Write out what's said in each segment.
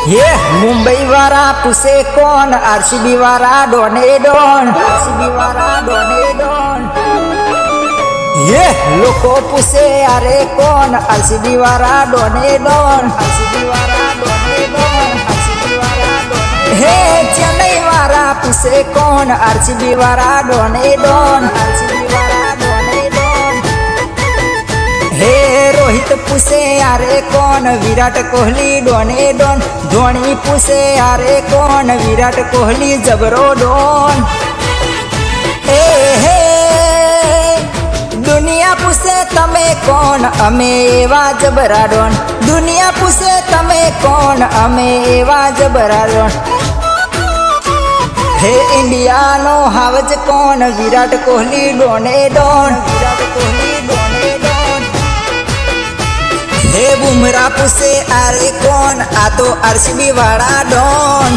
ये मुंबई वाला पूछे कौन आरसीबी वाला डोने डोन आरसीबी वाला डोने डोन। ये लोको पूछे अरे कौन आरसीबी वाला डोने डोन आरसीबी वाला डोने डोन आरसीबी वाला डोने। हे चेन्नई वाला पूछे कौन आरसीबी वाला डोने डोन आरसीबी वाला डोने डोन। हे रोहित पूछे अरे कौन विराट कोहली डोने डोन। धोनी पूछे अरे कौन विराट कोहली जबरो डोन। हे दुनिया पूछे तमे कौन अमे एवा जबरा डोन। दुनिया पूछे तमे कौन अमे एवा जबरा डोन। हे इंडिया नो हावज कौन विराट कोहली डोने डोन विराट कोहली डोने डोन। हे बुमराह पूछे अरे कौन आ तो आरसीबी वाला डोन।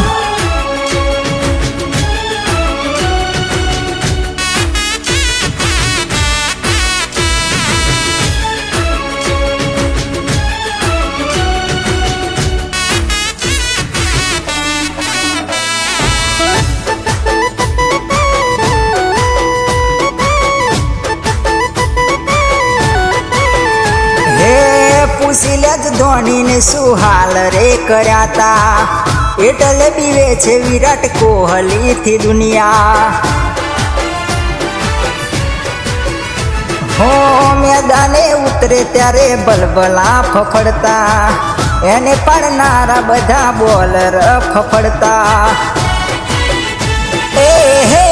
પૂછીલ્યા ધોનીને શું હાલ રે કર્યાતા એટલે બીવે છે વિરાટ કોહલીથી દુનિયા। હો મેદાને ઉતરે ત્યારે બલબલા ફફડતા એને પાડનારા બધા બોલર ફફડતા। હે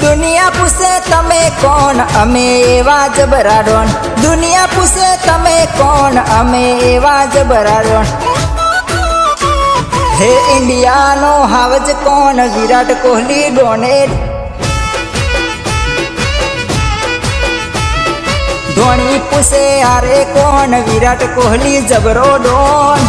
दुनिया पूछे तमे कौन अमे एवा जबरा डोन। दुनिया पूछे तमे कौन अमे एवा जबरा डोन। हे इंडिया नो हावज कौन विराट कोहली डोने। धोनी पूछे अरे कौन विराट कोहली जबरो डोन।